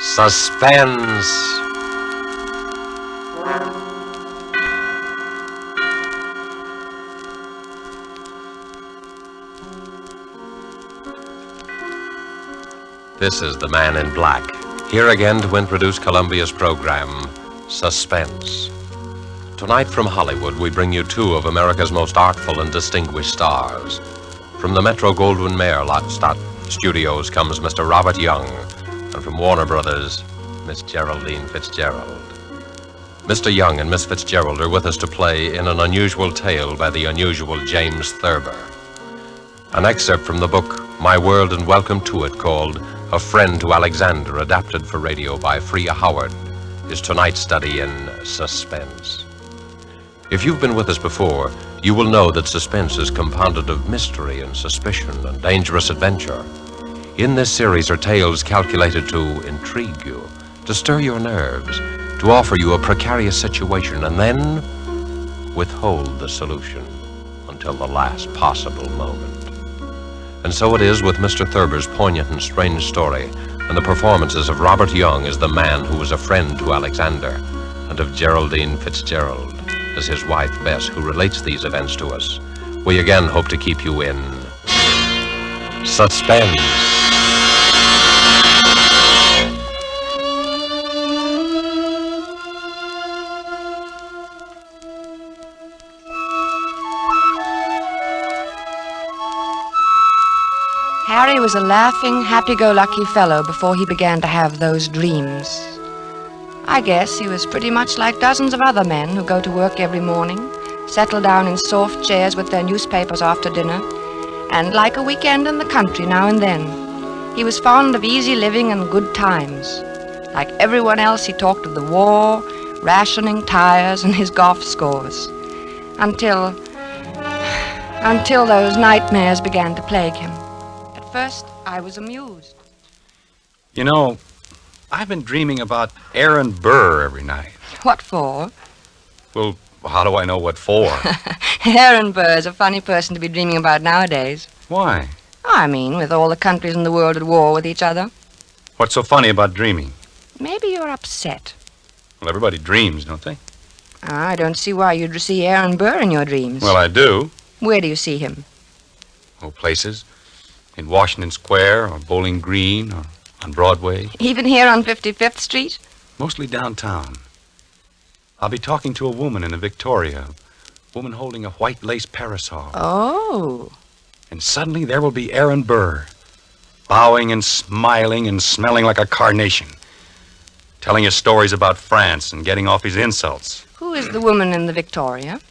Suspense. This is the Man in Black, here again to introduce Columbia's program, Suspense. Tonight from Hollywood, we bring you two of America's most artful and distinguished stars. From the Metro-Goldwyn-Mayer Studios comes Mr. Robert Young, and from Warner Brothers, Miss Geraldine Fitzgerald. Mr. Young and Miss Fitzgerald are with us to play in An Unusual Tale by the unusual James Thurber. An excerpt from the book, My World and Welcome to It, called A Friend to Alexander, adapted for radio by Freya Howard, is tonight's study in suspense. If you've been with us before, you will know that suspense is compounded of mystery and suspicion and dangerous adventure. In this series are tales calculated to intrigue you, to stir your nerves, to offer you a precarious situation, and then withhold the solution until the last possible moment. And so it is with Mr. Thurber's poignant and strange story, and the performances of Robert Young as the man who was a friend to Alexander, and of Geraldine Fitzgerald as his wife Bess, who relates these events to us. We again hope to keep you in suspense. Harry was a laughing, happy-go-lucky fellow before he began to have those dreams. I guess he was pretty much like dozens of other men who go to work every morning, settle down in soft chairs with their newspapers after dinner, and like a weekend in the country now and then. He was fond of easy living and good times. Like everyone else, he talked of the war, rationing, tires, and his golf scores. Until those nightmares began to plague him. At first, I was amused. You know, I've been dreaming about Aaron Burr every night. What for? Well, how do I know what for? Aaron Burr is a funny person to be dreaming about nowadays. Why? I mean, with all the countries in the world at war with each other. What's so funny about dreaming? Maybe you're upset. Well, everybody dreams, don't they? I don't see why you'd see Aaron Burr in your dreams. Well, I do. Where do you see him? Oh, places. In Washington Square, or Bowling Green, or on Broadway. Even here on 55th Street? Mostly downtown. I'll be talking to a woman in the Victoria. A woman holding a white lace parasol. Oh. And suddenly there will be Aaron Burr, bowing and smiling and smelling like a carnation, telling us stories about France and getting off his insults. Who is the woman in the Victoria?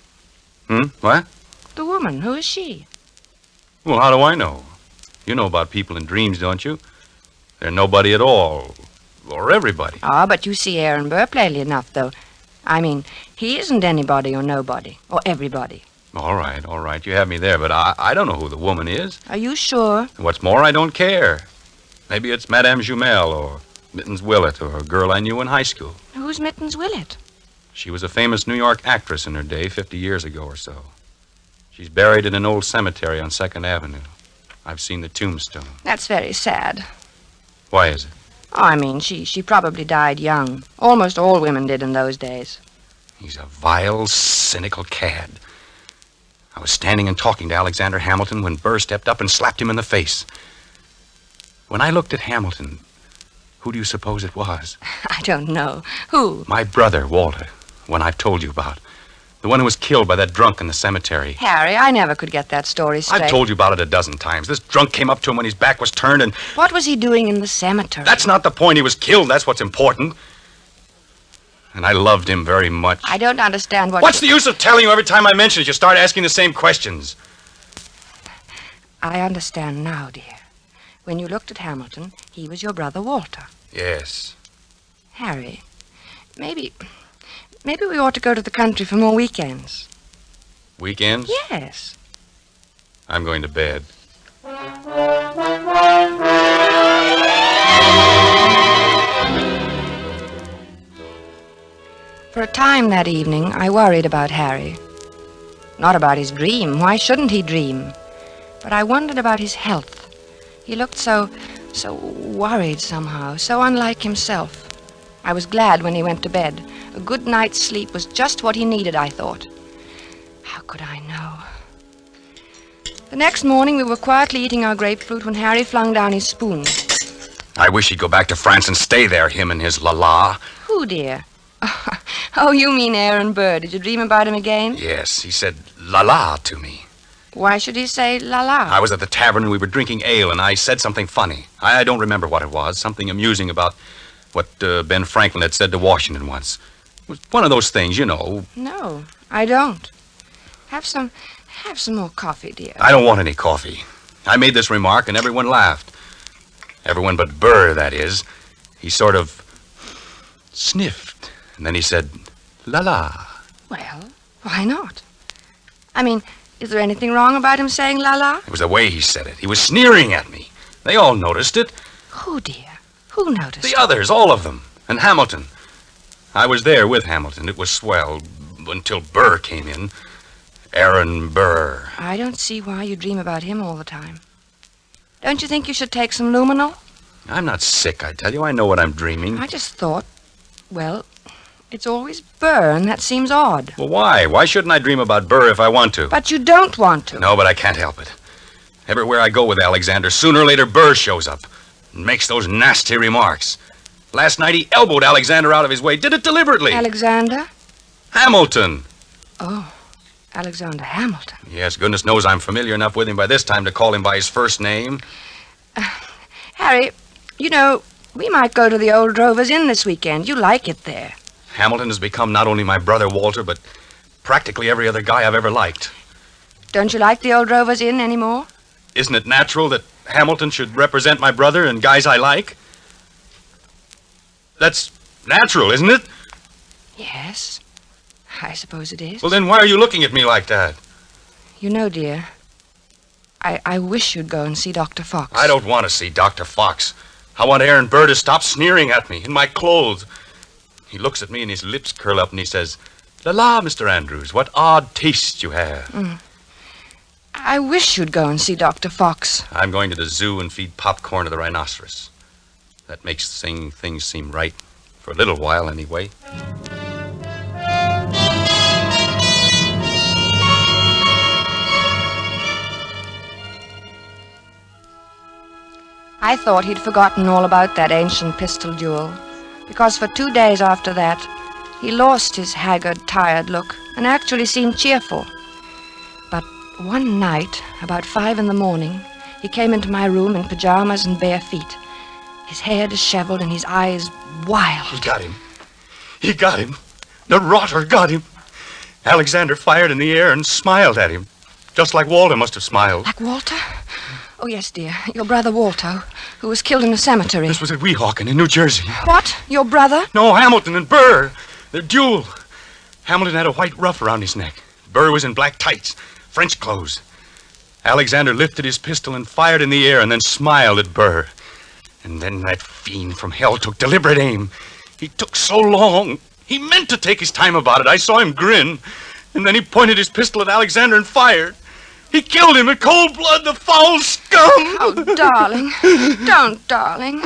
What? The woman. Who is she? Well, how do I know? You know about people in dreams, don't you? They're nobody at all, or everybody. Ah, but you see Aaron Burr plainly enough, though. I mean, he isn't anybody or nobody, or everybody. All right, you have me there, but I don't know who the woman is. Are you sure? And what's more, I don't care. Maybe it's Madame Jumel, or Mittens Willett, or a girl I knew in high school. Who's Mittens Willett? She was a famous New York actress in her day, 50 years ago or so. She's buried in an old cemetery on 2nd Avenue. I've seen the tombstone. That's very sad. Why is it? Oh, I mean, she probably died young. Almost all women did in those days. He's a vile, cynical cad. I was standing and talking to Alexander Hamilton when Burr stepped up and slapped him in the face. When I looked at Hamilton, who do you suppose it was? I don't know. Who? My brother, Walter, one I've told you about. The one who was killed by that drunk in the cemetery. Harry, I never could get that story straight. I've told you about it a dozen times. This drunk came up to him when his back was turned and... What was he doing in the cemetery? That's not the point. He was killed. That's what's important. And I loved him very much. I don't understand what... What's the use of telling you every time I mention it? You start asking the same questions. I understand now, dear. When you looked at Hamilton, he was your brother Walter. Yes. Harry, maybe we ought to go to the country for more weekends. Weekends? Yes. I'm going to bed. For a time that evening, I worried about Harry. Not about his dream. Why shouldn't he dream? But I wondered about his health. He looked so So worried somehow, so unlike himself. I was glad when he went to bed. A good night's sleep was just what he needed, I thought. How could I know? The next morning we were quietly eating our grapefruit when Harry flung down his spoon. I wish he'd go back to France and stay there, him and his la-la. Who, dear? Oh, you mean Aaron Burr. Did you dream about him again? Yes, he said la-la to me. Why should he say la-la? I was at the tavern and we were drinking ale, and I said something funny. I don't remember what it was. Something amusing about what Ben Franklin had said to Washington once. It was one of those things, you know. No, I don't. Have some more coffee, dear. I don't want any coffee. I made this remark and everyone laughed. Everyone but Burr, that is. He sort of sniffed, and then he said, la-la. Well, why not? I mean, is there anything wrong about him saying la-la? It was the way he said it. He was sneering at me. They all noticed it. Who, dear? Who noticed The others, all of them. And Hamilton. I was there with Hamilton. It was swell until Burr came in. Aaron Burr. I don't see why you dream about him all the time. Don't you think you should take some luminol? I'm not sick, I tell you. I know what I'm dreaming. I just thought, well, it's always Burr, and that seems odd. Well, why? Why shouldn't I dream about Burr if I want to? But you don't want to. No, but I can't help it. Everywhere I go with Alexander, sooner or later Burr shows up and makes those nasty remarks. Last night he elbowed Alexander out of his way. Did it deliberately. Alexander? Hamilton. Oh, Alexander Hamilton. Yes, goodness knows I'm familiar enough with him by this time to call him by his first name. Harry, you know, we might go to the old Drovers Inn this weekend. You like it there. Hamilton has become not only my brother Walter, but practically every other guy I've ever liked. Don't you like the old Drovers Inn anymore? Isn't it natural that Hamilton should represent my brother and guys I like? That's natural, isn't it? Yes, I suppose it is. Well, then why are you looking at me like that? You know, dear, I wish you'd go and see Dr. Fox. I don't want to see Dr. Fox. I want Aaron Burr to stop sneering at me in my clothes. He looks at me and his lips curl up and he says, "La, Mr. Andrews, what odd taste you have." I wish you'd go and see Dr. Fox. I'm going to the zoo and feed popcorn to the rhinoceros. That makes things seem right. For a little while, anyway. I thought he'd forgotten all about that ancient pistol duel, because for 2 days after that, he lost his haggard, tired look and actually seemed cheerful. But one night, about 5 a.m, he came into my room in pajamas and bare feet, his hair disheveled and his eyes wild. He got him. He got him. The rotter got him. Alexander fired in the air and smiled at him, just like Walter must have smiled. Like Walter? Oh, yes, dear. Your brother Walter, who was killed in a cemetery. This was at Weehawken in New Jersey. What? Your brother? No, Hamilton and Burr. Their duel. Hamilton had a white ruff around his neck. Burr was in black tights, French clothes. Alexander lifted his pistol and fired in the air and then smiled at Burr. And then that fiend from hell took deliberate aim. He took so long. He meant to take his time about it. I saw him grin. And then he pointed his pistol at Alexander and fired. He killed him in cold blood, the foul scum! Oh, darling. Don't, darling.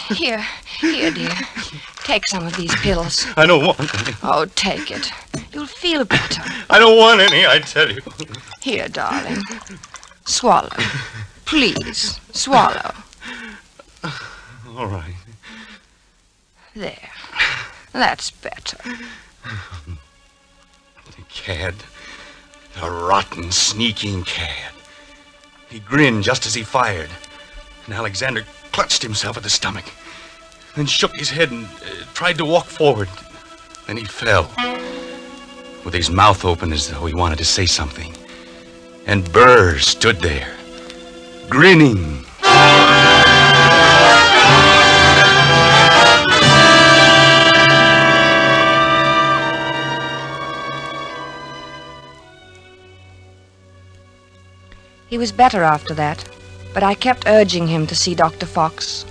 Here, dear. Take some of these pills. I don't want any. Oh, take it. You'll feel better. I don't want any, I tell you. Here, darling. Swallow. Please, swallow. All right. There. That's better. The cad. A rotten, sneaking cad. He grinned just as he fired, and Alexander clutched himself at the stomach, then shook his head and tried to walk forward. Then he fell, with his mouth open as though he wanted to say something. And Burr stood there, grinning. He was better after that, but I kept urging him to see Dr. Fox.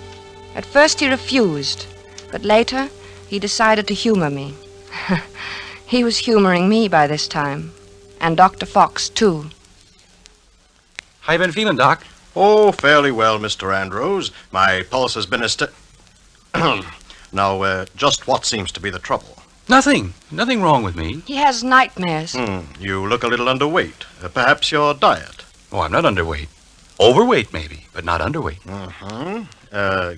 At first he refused, but later he decided to humor me. He was humoring me by this time, and Dr. Fox, too. How you been feeling, Doc? Oh, fairly well, Mr. Andrews. My pulse has been Now, just what seems to be the trouble? Nothing. Nothing wrong with me. He has nightmares. You look a little underweight. Perhaps your diet. Oh, I'm not underweight. Overweight, maybe, but not underweight.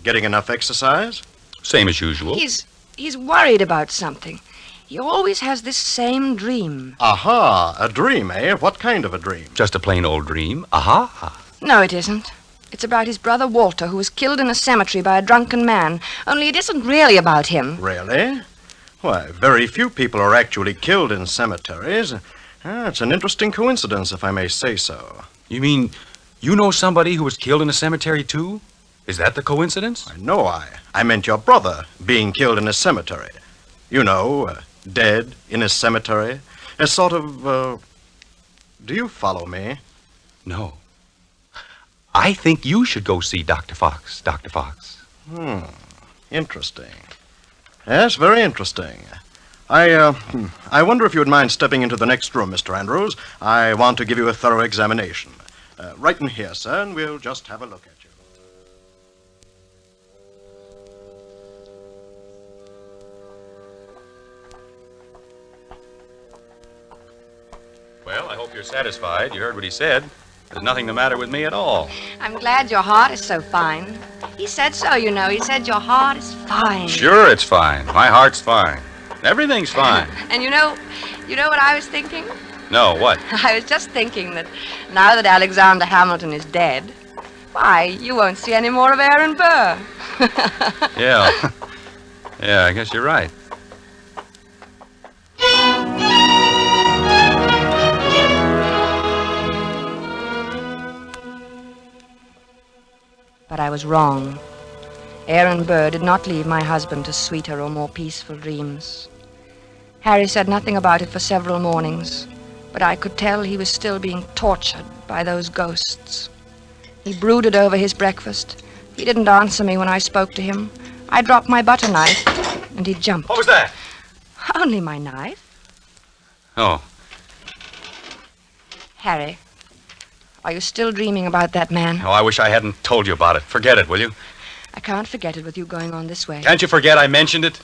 Getting enough exercise? Same as usual. He's worried about something. He always has this same dream. Aha, a dream, eh? What kind of a dream? Just a plain old dream. Aha. No, it isn't. It's about his brother Walter, who was killed in a cemetery by a drunken man. Only it isn't really about him. Really? Why, very few people are actually killed in cemeteries. It's an interesting coincidence, if I may say so. You mean you know somebody who was killed in a cemetery, too? Is that the coincidence? No, I meant your brother being killed in a cemetery. You know, dead in a cemetery. A sort of, do you follow me? No. I think you should go see Dr. Fox, Dr. Fox. Interesting. Yes, very interesting. I wonder if you would mind stepping into the next room, Mr. Andrews. I want to give you a thorough examination. Right in here, sir, and we'll just have a look at you. Well, I hope you're satisfied. You heard what he said. There's nothing the matter with me at all. I'm glad your heart is so fine. He said so, you know. He said your heart is fine. Sure, it's fine. My heart's fine. Everything's fine. And you know what I was thinking? No, what? I was just thinking that now that Alexander Hamilton is dead, why, you won't see any more of Aaron Burr. Yeah. Yeah, I guess you're right. But I was wrong. Aaron Burr did not leave my husband to sweeter or more peaceful dreams. Harry said nothing about it for several mornings, but I could tell he was still being tortured by those ghosts. He brooded over his breakfast. He didn't answer me when I spoke to him. I dropped my butter knife, and he jumped. What was that? Only my knife. Oh, Harry, are you still dreaming about that man? I wish I hadn't told you about it. Forget it, will you? I can't forget it with you going on this way. Can't you forget I mentioned it?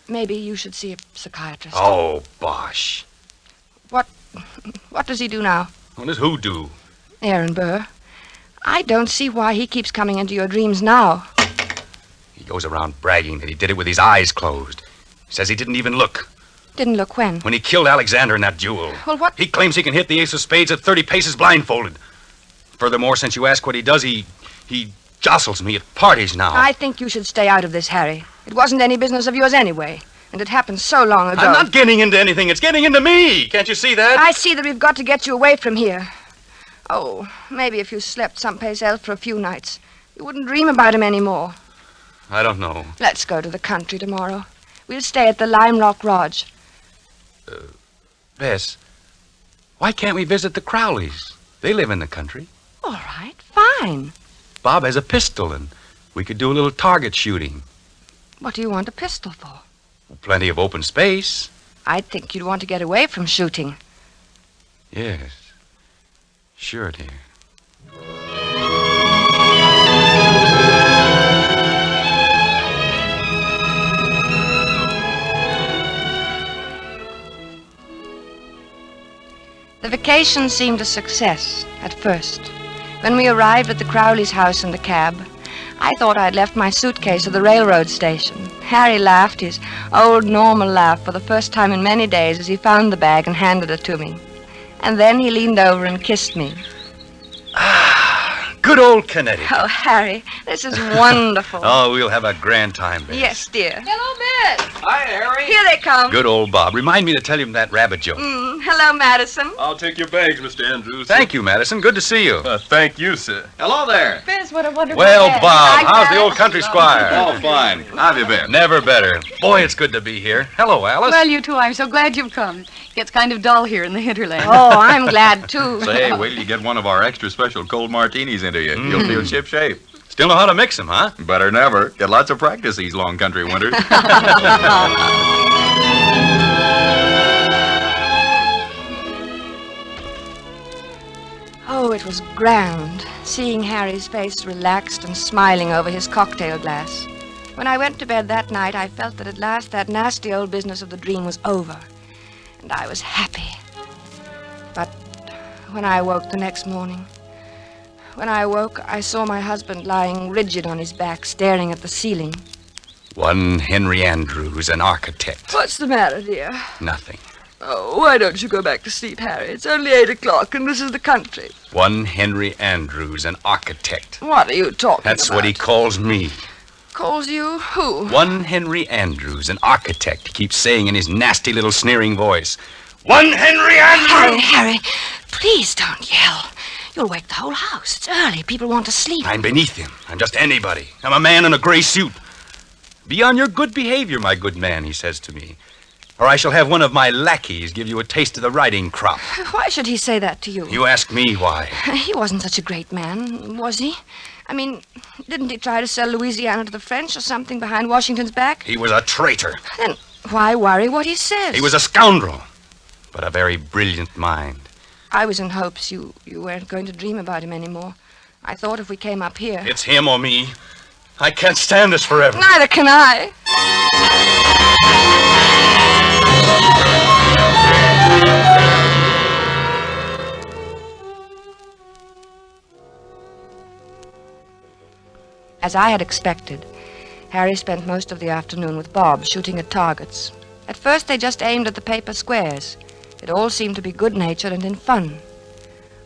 Maybe you should see a psychiatrist. Oh, bosh. What does he do now? What does who do? Aaron Burr. I don't see why he keeps coming into your dreams now. He goes around bragging that he did it with his eyes closed. He says he didn't even look. Didn't look when? When he killed Alexander in that duel. Well, what? He claims he can hit the ace of spades at 30 paces blindfolded. Furthermore, since you ask what he does, he jostles me at parties now. I think you should stay out of this, Harry. It wasn't any business of yours anyway, and it happened so long ago. I'm not getting into anything. It's getting into me. Can't you see that? I see that we've got to get you away from here. Oh, maybe if you slept someplace else for a few nights, you wouldn't dream about him anymore. I don't know. Let's go to the country tomorrow. We'll stay at the Lime Rock Lodge. Bess, why can't we visit the Crowleys? They live in the country. All right, fine. Bob has a pistol, and we could do a little target shooting. What do you want a pistol for? Plenty of open space. I think you'd want to get away from shooting. Yes. Sure, dear. The vacation seemed a success at first. When we arrived at the Crowley's house in the cab, I thought I'd left my suitcase at the railroad station. Harry laughed his old normal laugh for the first time in many days as he found the bag and handed it to me. And then he leaned over and kissed me. Good old Connecticut. Oh, Harry, this is wonderful. Oh, we'll have a grand time, Bess. Yes, dear. Hello, Bess. Hi, Harry. Here they come. Good old Bob. Remind me to tell him that rabbit joke. Hello, Madison. I'll take your bags, Mr. Andrews. Thank you, Madison. Good to see you. Thank you, sir. Hello there. Bess, what a wonderful Well, day. Bob, Hi, how's the Bess. old country squire? Oh, fine. How have you been? Never better. Boy, it's good to be here. Hello, Alice. Well, you too. I'm so glad you've come. Gets kind of dull here in the hinterland. Oh, I'm glad, too. Say, wait till you get one of our extra special cold martinis into you. You'll feel ship shape. Still know how to mix them, huh? Better than ever. Get lots of practice these long country winters. Oh, it was grand, seeing Harry's face relaxed and smiling over his cocktail glass. When I went to bed that night, I felt that at last that nasty old business of the dream was over, and I was happy. But when I woke the next morning, I saw my husband lying rigid on his back, staring at the ceiling. One Henry Andrews, an architect. What's the matter, dear? Nothing. Oh, why don't you go back to sleep, Harry? It's only 8 o'clock, and this is the country. One Henry Andrews, an architect. What are you talking That's about? what he calls me. Calls you who? One Henry Andrews, an architect, he keeps saying in his nasty little sneering voice. One Henry Andrews! Harry, please don't yell. You'll wake the whole house. It's early. People want to sleep. I'm beneath him. I'm just anybody. I'm a man in a gray suit. Be on your good behavior, my good man, he says to me. Or I shall have one of my lackeys give you a taste of the riding crop. Why should he say that to you? You ask me why. He wasn't such a great man, was he? I mean, didn't he try to sell Louisiana to the French or something behind Washington's back? He was a traitor. Then why worry what he says? He was a scoundrel, but a very brilliant mind. I was in hopes you weren't going to dream about him anymore. I thought if we came up here... It's him or me. I can't stand this forever. Neither can I. As I had expected, Harry spent most of the afternoon with Bob shooting at targets. At first they just aimed at the paper squares. It all seemed to be good-natured and in fun.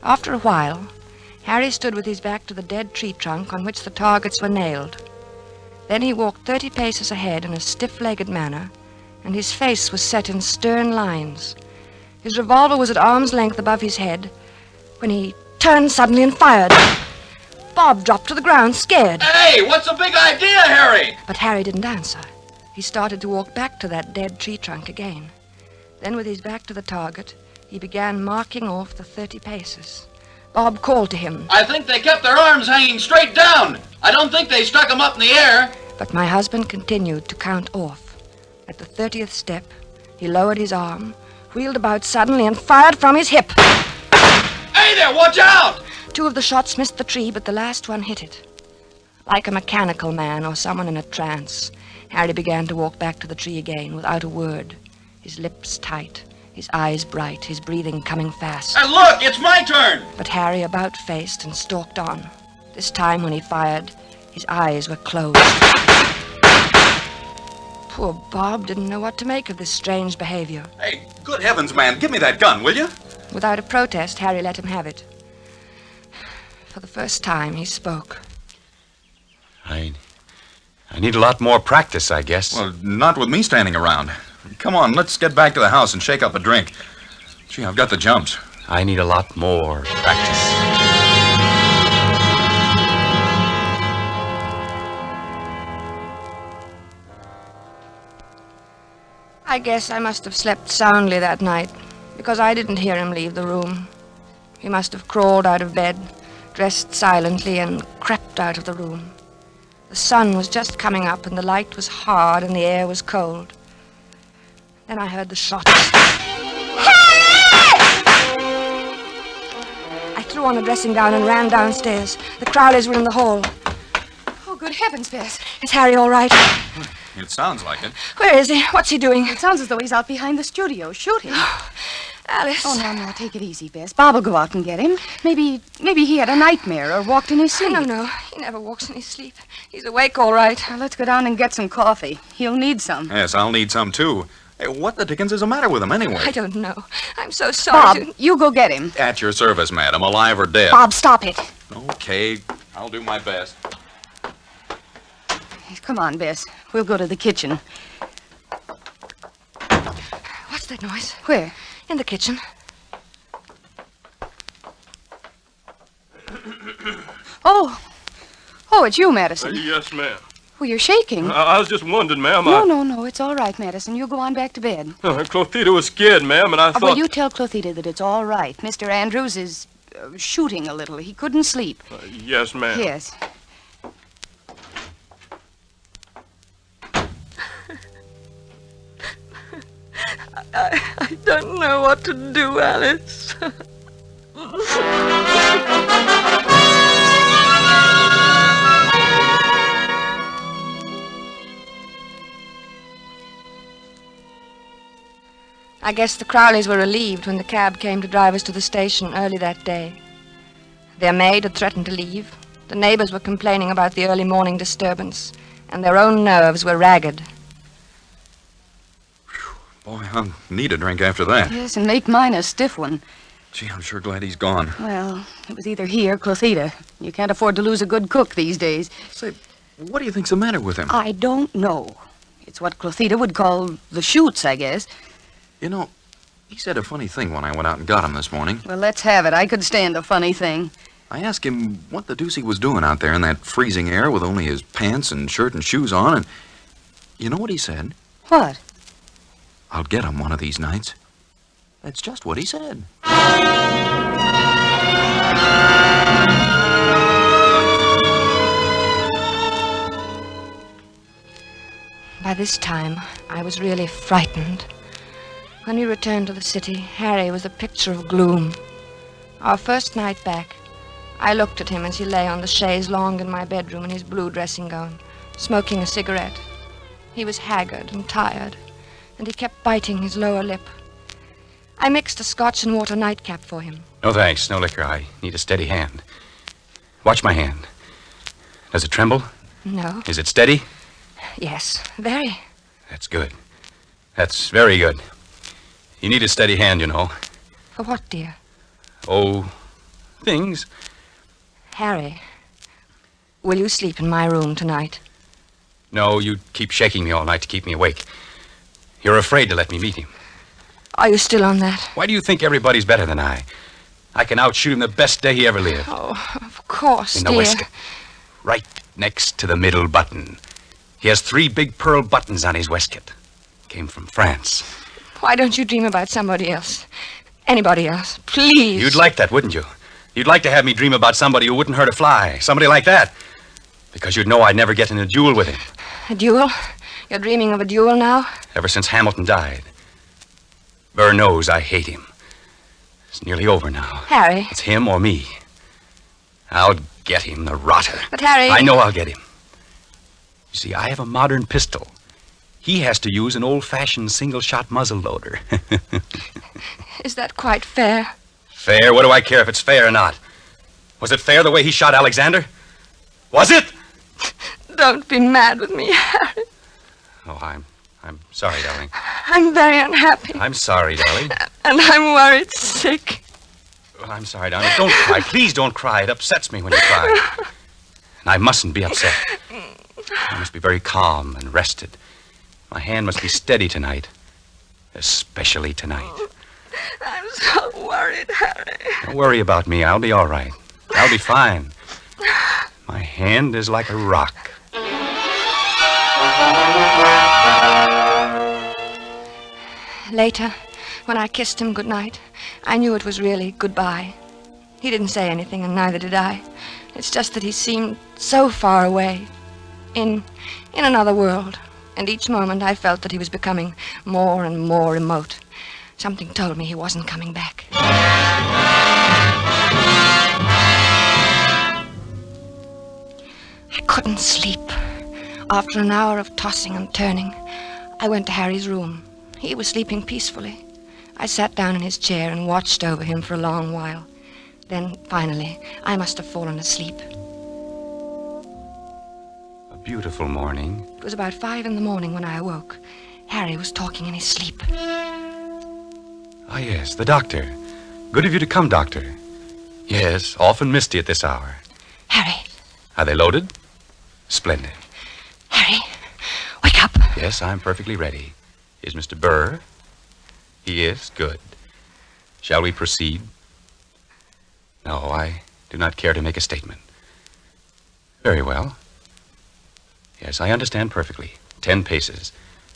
After a while, Harry stood with his back to the dead tree trunk on which the targets were nailed. Then he walked 30 paces ahead in a stiff-legged manner, and his face was set in stern lines. His revolver was at arm's length above his head when he turned suddenly and fired. Bob dropped to the ground, scared. Hey, what's the big idea, Harry? But Harry didn't answer. He started to walk back to that dead tree trunk again. Then, with his back to the target, he began marking off the 30 paces. Bob called to him. I think they kept their arms hanging straight down. I don't think they stuck them up in the air. But my husband continued to count off. At the 30th step, he lowered his arm, wheeled about suddenly, and fired from his hip. Hey there, watch out! 2 of the shots missed the tree, but the last one hit it. Like a mechanical man or someone in a trance, Harry began to walk back to the tree again without a word, his lips tight, his eyes bright, his breathing coming fast. And look, it's my turn! But Harry about-faced and stalked on. This time when he fired, his eyes were closed. Poor Bob didn't know what to make of this strange behavior. Hey, good heavens, man, give me that gun, will you? Without a protest, Harry let him have it. For the first time, he spoke. I need a lot more practice, I guess. Well, not with me standing around. Come on, let's get back to the house and shake up a drink. Gee, I've got the jumps. I need a lot more practice. I guess I must have slept soundly that night, because I didn't hear him leave the room. He must have crawled out of bed, dressed silently, and crept out of the room. The sun was just coming up, and the light was hard, and the air was cold. Then I heard the shots. I threw on a dressing gown and ran downstairs. The Crowleys were in the hall. Oh, good heavens, Bess. Is Harry all right? It sounds like it. Where is he? What's he doing? It sounds as though he's out behind the studio shooting. Alice. Oh, no, take it easy, Bess. Bob will go out and get him. Maybe he had a nightmare or walked in his sleep. No. He never walks in his sleep. He's awake all right. Now, let's go down and get some coffee. He'll need some. Yes, I'll need some, too. Hey, what the dickens is the matter with him, anyway? I don't know. I'm so sorry. Bob, you go get him. At your service, madam, alive or dead. Bob, stop it. Okay, I'll do my best. Come on, Bess. We'll go to the kitchen. What's that noise? Where? In the kitchen. Oh, it's you, Madison. Yes, ma'am. Well, you're shaking. I was just wondering, ma'am. No, it's all right, Madison. You go on back to bed. Clothita was scared, ma'am, and I thought... Well, you tell Clothita that it's all right. Mr. Andrews is shooting a little. He couldn't sleep. Yes, ma'am. Yes. I don't know what to do, Alice. I guess the Crowleys were relieved when the cab came to drive us to the station early that day. Their maid had threatened to leave. The neighbors were complaining about the early morning disturbance, and their own nerves were ragged. Boy, I'll need a drink after that. Yes, and make mine a stiff one. Gee, I'm sure glad he's gone. Well, it was either he or Clothita. You can't afford to lose a good cook these days. Say, what do you think's the matter with him? I don't know. It's what Clothita would call the shoots, I guess. You know, he said a funny thing when I went out and got him this morning. Well, let's have it. I could stand a funny thing. I asked him what the deuce he was doing out there in that freezing air with only his pants and shirt and shoes on, and you know what he said? What? I'll get him one of these nights. That's just what he said. By this time, I was really frightened. When we returned to the city, Harry was a picture of gloom. Our first night back, I looked at him as he lay on the chaise longue in my bedroom in his blue dressing gown, smoking a cigarette. He was haggard and tired, and he kept biting his lower lip. I mixed a scotch and water nightcap for him. No thanks, no liquor. I need a steady hand. Watch my hand. Does it tremble? No. Is it steady? Yes, very. That's good. That's very good. You need a steady hand, you know. For what, dear? Oh, things. Harry, will you sleep in my room tonight? No, you keep shaking me all night to keep me awake. You're afraid to let me meet him. Are you still on that? Why do you think everybody's better than I? I can outshoot him the best day he ever lived. Oh, of course, In the dear. waistcoat. Right next to the middle button. He has 3 big pearl buttons on his waistcoat. Came from France. Why don't you dream about somebody else? Anybody else, please. You'd like that, wouldn't you? You'd like to have me dream about somebody who wouldn't hurt a fly. Somebody like that. Because you'd know I'd never get in a duel with him. A duel? You're dreaming of a duel now? Ever since Hamilton died. Burr knows I hate him. It's nearly over now. Harry. It's him or me. I'll get him, the rotter. But Harry... I know I'll get him. You see, I have a modern pistol. He has to use an old-fashioned single-shot muzzle loader. Is that quite fair? Fair? What do I care if it's fair or not? Was it fair the way he shot Alexander? Was it? Don't be mad with me, Harry. Oh, I'm sorry, darling. I'm very unhappy. I'm sorry, darling. And I'm worried sick. Well, I'm sorry, darling. Don't cry. Please don't cry. It upsets me when you cry. And I mustn't be upset. I must be very calm and rested. My hand must be steady tonight. Especially tonight. I'm so worried, Harry. Don't worry about me. I'll be all right. I'll be fine. My hand is like a rock. Later, when I kissed him goodnight, I knew it was really goodbye. He didn't say anything, and neither did I. It's just that he seemed so far away, in another world, and each moment I felt that he was becoming more and more remote. Something told me he wasn't coming back. I couldn't sleep. After an hour of tossing and turning, I went to Harry's room. He was sleeping peacefully. I sat down in his chair and watched over him for a long while. Then, finally, I must have fallen asleep. A beautiful morning. It was about 5 a.m. when I awoke. Harry was talking in his sleep. Ah, yes, the doctor. Good of you to come, doctor. Yes, often misty at this hour. Harry, Are they loaded? Splendid. Harry, wake up. Yes, I'm perfectly ready. Is Mr. Burr? He is? Good. Shall we proceed? No, I do not care to make a statement. Very well. Yes, I understand perfectly. 10 paces.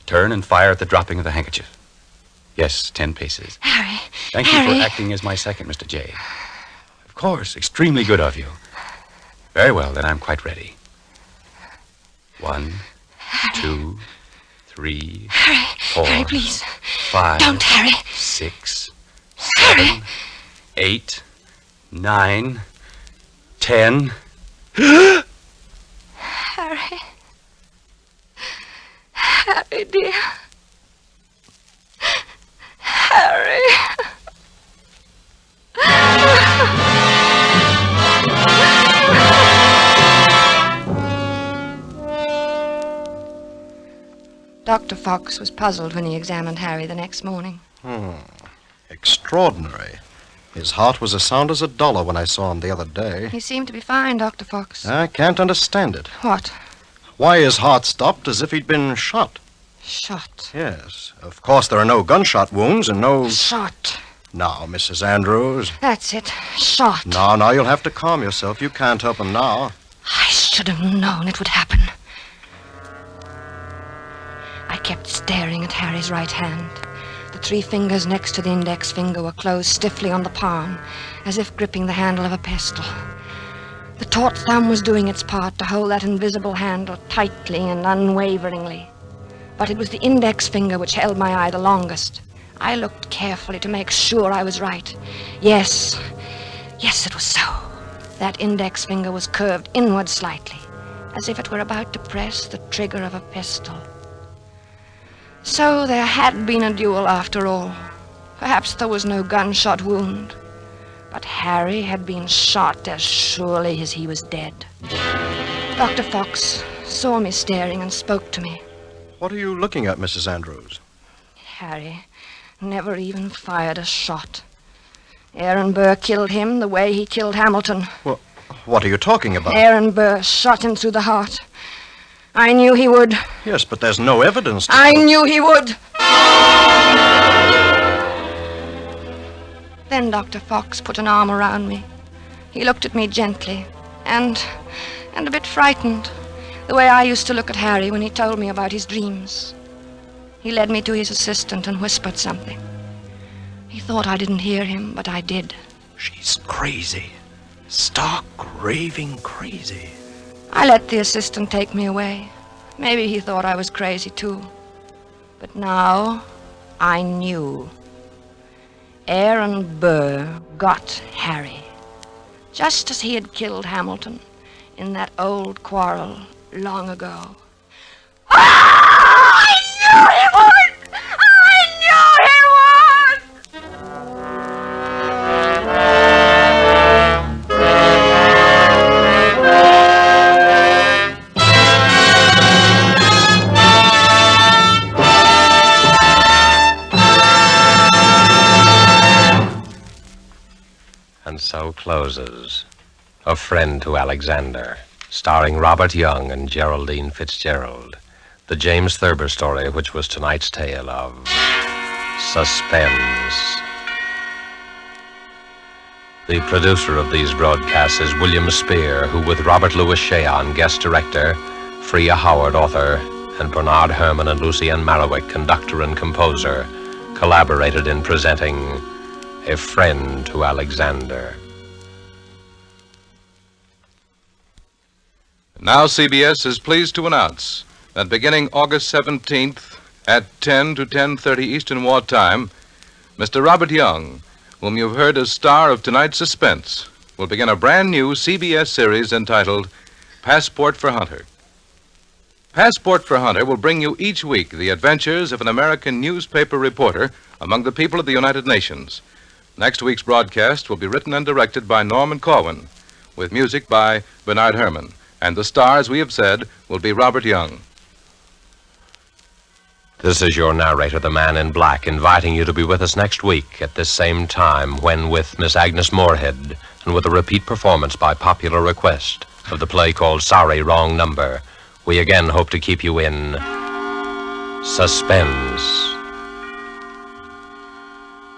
Turn and fire at the dropping of the handkerchief. Yes, 10 paces. Harry, Thank Harry. you for acting as my second, Mr. J. Of course, extremely good of you. Very well, then I'm quite ready. 1, 2, 3, Harry, 4, Harry, please. 5, Don't, Harry. 6, Harry. 7, 8, 9, 10. Harry. Harry, dear. Dr. Fox was puzzled when he examined Harry the next morning. Extraordinary. His heart was as sound as a dollar when I saw him the other day. He seemed to be fine, Dr. Fox. I can't understand it. What? Why his heart stopped as if he'd been shot. Shot. Yes. Of course, there are no gunshot wounds and no... Shot. Now, Mrs. Andrews. That's it. Shot. Now, you'll have to calm yourself. You can't help him now. I should have known it would happen. I kept staring at Harry's right hand. The 3 fingers next to the index finger were closed stiffly on the palm, as if gripping the handle of a pestle. The taut thumb was doing its part to hold that invisible handle tightly and unwaveringly. But it was the index finger which held my eye the longest. I looked carefully to make sure I was right. Yes, it was so. That index finger was curved inward slightly, as if it were about to press the trigger of a pistol. So there had been a duel after all. Perhaps there was no gunshot wound. But Harry had been shot as surely as he was dead. Dr. Fox saw me staring and spoke to me. What are you looking at, Mrs. Andrews? Harry never even fired a shot. Aaron Burr killed him the way he killed Hamilton. Well, what are you talking about? Aaron Burr shot him through the heart. I knew he would. Yes, but there's no evidence to... I knew he would. Then Dr. Fox put an arm around me. He looked at me gently and a bit frightened, the way I used to look at Harry when he told me about his dreams. He led me to his assistant and whispered something. He thought I didn't hear him, but I did. She's crazy. Stark, raving crazy. I let the assistant take me away. Maybe he thought I was crazy, too. But now I knew. Aaron Burr got Harry, just as he had killed Hamilton in that old quarrel long ago. I knew he would! I knew he would! And so closes A Friend to Alexander, starring Robert Young and Geraldine Fitzgerald. The James Thurber story, which was tonight's tale of Suspense. The producer of these broadcasts is William Spear, who with Robert Louis Cheon, guest director, Freya Howard, author, and Bernard Herrmann and Lucienne Marowik, conductor and composer, collaborated in presenting A Friend to Alexander. Now CBS is pleased to announce that beginning August 17th at 10 to 10:30 Eastern War Time, Mr. Robert Young, whom you've heard as star of tonight's Suspense, will begin a brand new CBS series entitled Passport for Hunter. Passport for Hunter will bring you each week the adventures of an American newspaper reporter among the people of the United Nations. Next week's broadcast will be written and directed by Norman Corwin, with music by Bernard Herrmann. And the star, as we have said, will be Robert Young. This is your narrator, the Man in Black, inviting you to be with us next week at this same time when, with Miss Agnes Moorehead and with a repeat performance by popular request of the play called Sorry, Wrong Number, we again hope to keep you in suspense.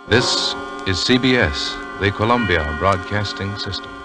This is CBS, the Columbia Broadcasting System.